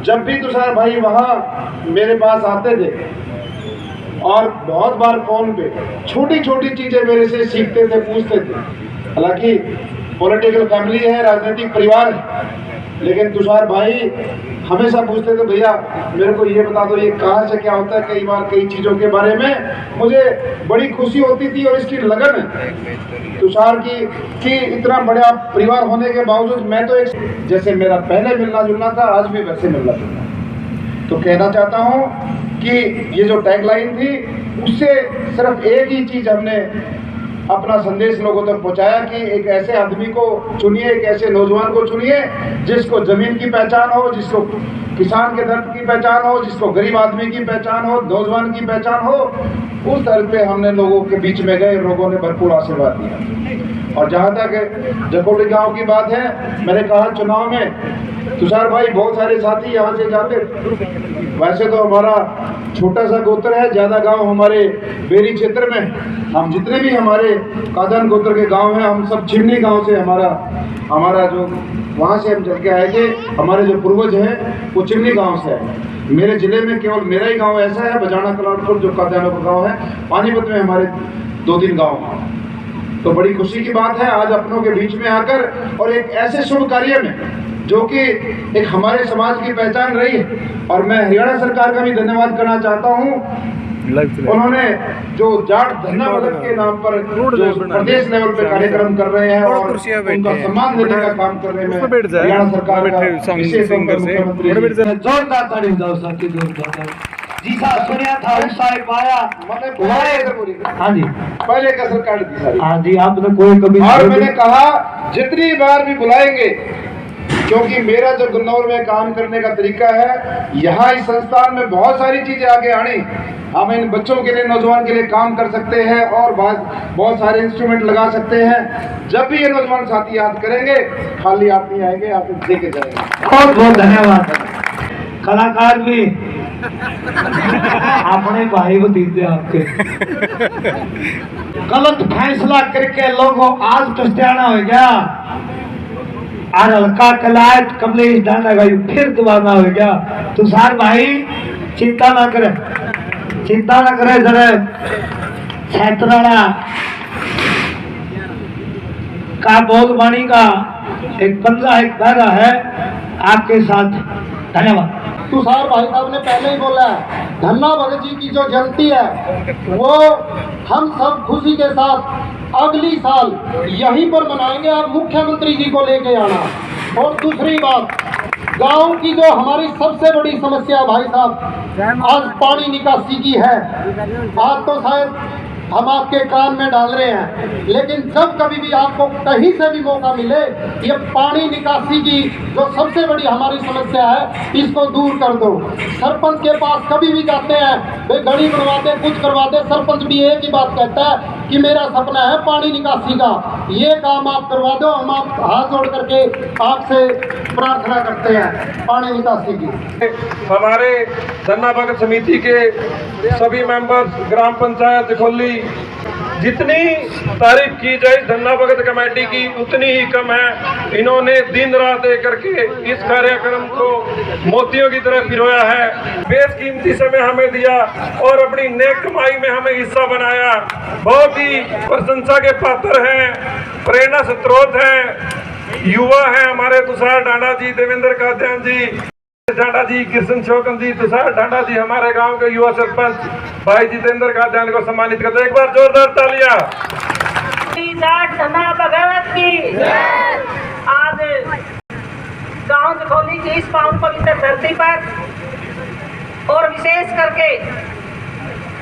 जब भी तुषार भाई वहाँ मेरे पास आते थे और बहुत बार फोन पे छोटी छोटी चीज़ें मेरे से सीखते थे, पूछते थे। हालांकि पॉलिटिकल फैमिली है, राजनीतिक परिवार है, लेकिन तुषार भाई हमेशा पूछते थे, भैया मेरे को ये बता दो ये कहाँ से क्या होता है। कई बार कई चीज़ों के बारे में मुझे बड़ी खुशी होती थी और इसकी लगन है तुषार की कि इतना बड़ा परिवार होने के बावजूद मैं तो एक जैसे मेरा पहले मिलना जुलना था, आज भी वैसे मिलना जुलना। तो कहना चाहता हूँ कि ये जो टैगलाइन थी उससे सिर्फ एक ही चीज़ हमने अपना संदेश लोगों तक पहुंचाया कि एक ऐसे आदमी को चुनिए, एक ऐसे नौजवान को चुनिए जिसको जमीन की पहचान हो, जिसको किसान के दर्द की पहचान हो, जिसको गरीब आदमी की पहचान हो, नौजवान की पहचान हो। उस दर्द पे हमने लोगों के बीच में गए, लोगों ने भरपूर आशीर्वाद दिया। और जहाँ तक जकोली गांव की बात है, मैंने कहा चुनाव में तुषार भाई बहुत सारे साथी यहाँ से जाते, वैसे तो हमारा छोटा सा गोत्र है, ज़्यादा गांव हमारे बेरी क्षेत्र में, हम जितने भी हमारे कादन गोत्र के गांव हैं, हम सब चिमनी गांव से हमारा जो वहाँ से हम चल के आए थे, हमारे जो पूर्वज हैं वो चिमनी गांव से आए। मेरे ज़िले में केवल मेरा ही गांव ऐसा है, बजाना कलाटपुर जो कादनों का गाँव है। पानीपत में हमारे 2-3 गाँव हैं। तो बड़ी खुशी की बात है आज अपनों के बीच में आकर और एक ऐसे शुभ कार्य में जो कि एक हमारे समाज की पहचान रही है। और मैं हरियाणा सरकार का भी धन्यवाद करना चाहता हूँ, उन्होंने जो जाट धन्ना भगत के नाम पर जो प्रदेश लेवल पे कार्यक्रम कर रहे हैं और उनका सम्मान देने का काम कर रहे हैं, हरियाणा सरकार का विशेष तौर पर मुख्यमंत्री जोरदार ताली दो साथी, जोरदार जी साहब सुनिया था उत्साह पाया। हाँ जी, पहले कसर काट दी सारी। हाँ जी, आपने कोई कभी और मैंने कहा जितनी बार भी बुलाएंगे, क्योंकि मेरा जो गुन्नौर में काम करने का तरीका है, यहाँ इस संस्थान में बहुत सारी चीजें आगे आनी, हम इन बच्चों के लिए, नौजवान के लिए काम कर सकते हैं और बहुत सारे इंस्ट्रूमेंट लगा सकते हैं। जब भी ये नौजवान साथी याद करेंगे, खाली आप नहीं आएंगे, आप देके जाएंगे। बहुत बहुत धन्यवाद। कलाकार भी अपने भाई भतीजे आपके गलत फैसला करके लोगों आज पछताना हो गया और हल्का कलायत कमलेश डाना गई फिर दबाना हो गया। तुषार भाई चिंता ना करे, चिंता ना करे। जरा छेतराना का बोलबाणी का एक बंदा एक पैरा है आपके साथ। धन्यवाद। तुषार भाई साहब ने पहले ही बोला है, धन्ना भगत जी की जो जयंती है वो हम सब खुशी के साथ अगली साल यहीं पर मनाएंगे। आप मुख्यमंत्री जी को लेके आना। और दूसरी बात, गांव की जो हमारी सबसे बड़ी समस्या भाई साहब आज पानी निकासी की है। आज तो शायद हम आपके कान में डाल रहे हैं, लेकिन जब कभी भी आपको कहीं से भी मौका मिले, ये पानी निकासी की जो सबसे बड़ी हमारी समस्या है इसको दूर कर दो। सरपंच के पास कभी भी जाते हैं, वे गली बनवा दे, कुछ करवा दे, सरपंच भी एक ही बात कहता है कि मेरा सपना है पानी निकासी का, ये काम आप करवा दो। हम आप हाथ जोड़ करके आपसे प्रार्थना करते हैं पानी निकासी की। हमारे धन्ना भगत समिति के सभी मेंबर्स, ग्राम पंचायत जखोली, जितनी तारीफ की जाए धन्ना भगत कमेटी की उतनी ही कम है। इन्होंने दिन रात एक करके इस कार्यक्रम को मोतियों की तरह पिरोया है, बेशकीमती समय हमें दिया और अपनी नेक कमाई में हमें हिस्सा बनाया। बहुत ही प्रशंसा के पात्र हैं, प्रेरणा स्रोत हैं, युवा हैं हमारे तुषार डांडा जी, देवेंद्र काद्यान जी, डांडा जी, कृष्ण शोकन जी, तुषार डांडा जी, हमारे गांव के युवा सरपंच भाई जितेंद्र काद्यान को सम्मानित करते। एक बार जोरदार तालियां। धन्ना भगत की आज गांव जखोली की इस पावन पवित्र धरती पर और विशेष करके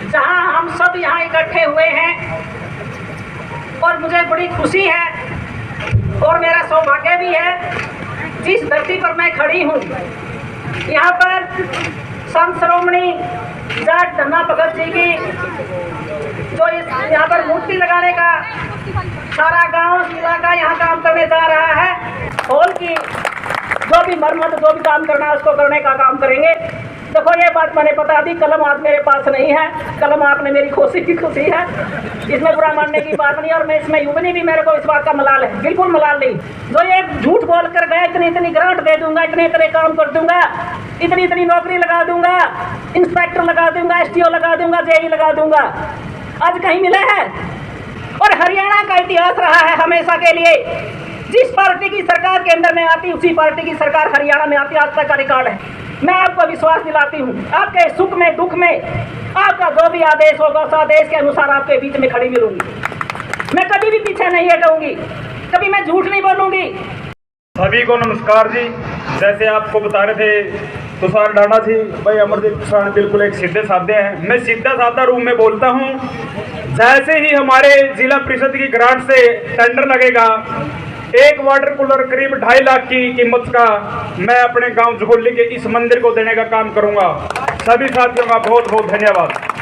जहां हम सब यहाँ इकट्ठे हुए हैं, और मुझे बड़ी खुशी है और मेरा सौभाग्य भी है जिस धरती पर मैं खड़ी हूँ, यहाँ पर संत श्रोमणी जाट धन्ना भगत जी की जो यहाँ पर मूर्ति लगाने का सारा गांव इलाका यहाँ काम करने जा रहा है। हॉल की जो भी मरम्मत, जो भी काम करना है उसको करने का काम करेंगे। देखो ये बात मैंने बता दी, कलम आज मेरे पास नहीं है, कलम आपने मेरी खुशी की खुशी है, इसमें बुरा मानने की बात नहीं। और मैं इसमें यूं भी मेरे को इस बात का मलाल है, बिल्कुल मलाल नहीं। जो ये झूठ बोल कर गया इतनी इतनी ग्रांट दे दूंगा, इतने इतने काम कर दूंगा, इतनी इतनी नौकरी लगा दूंगा, इंस्पेक्टर लगा दूंगा, STO लगा दूंगा, JE लगा दूंगा, आज कहीं मिला है? और हरियाणा का इतिहास रहा है हमेशा के लिए, जिस पार्टी की सरकार केंद्र में आती उसी पार्टी की सरकार हरियाणा में आती, आज तक का रिकॉर्ड है। मैं आपको विश्वास दिलाती हूँ, आपके सुख में दुख में आपका जो भी आदेश होगा उस आदेश के अनुसार आपके बीच में खड़ी मिलूंगी। मैं कभी भी पीछे नहीं हटूंगी, कभी मैं झूठ नहीं बोलूंगी। सभी को नमस्कार जी। जैसे आपको बता रहे थे तुषार डांडा जी, भाई अमरदीप तुषार बिल्कुल एक सीधे साधे हैं। मैं सीधा साधा रूप में बोलता हूँ। जैसे ही हमारे जिला परिषद की ग्रांट से टेंडर लगेगा, एक वाटर कूलर करीब 2.5 लाख की कीमत का मैं अपने गांव झोली के इस मंदिर को देने का काम करूंगा। सभी साथियों का बहुत बहुत धन्यवाद।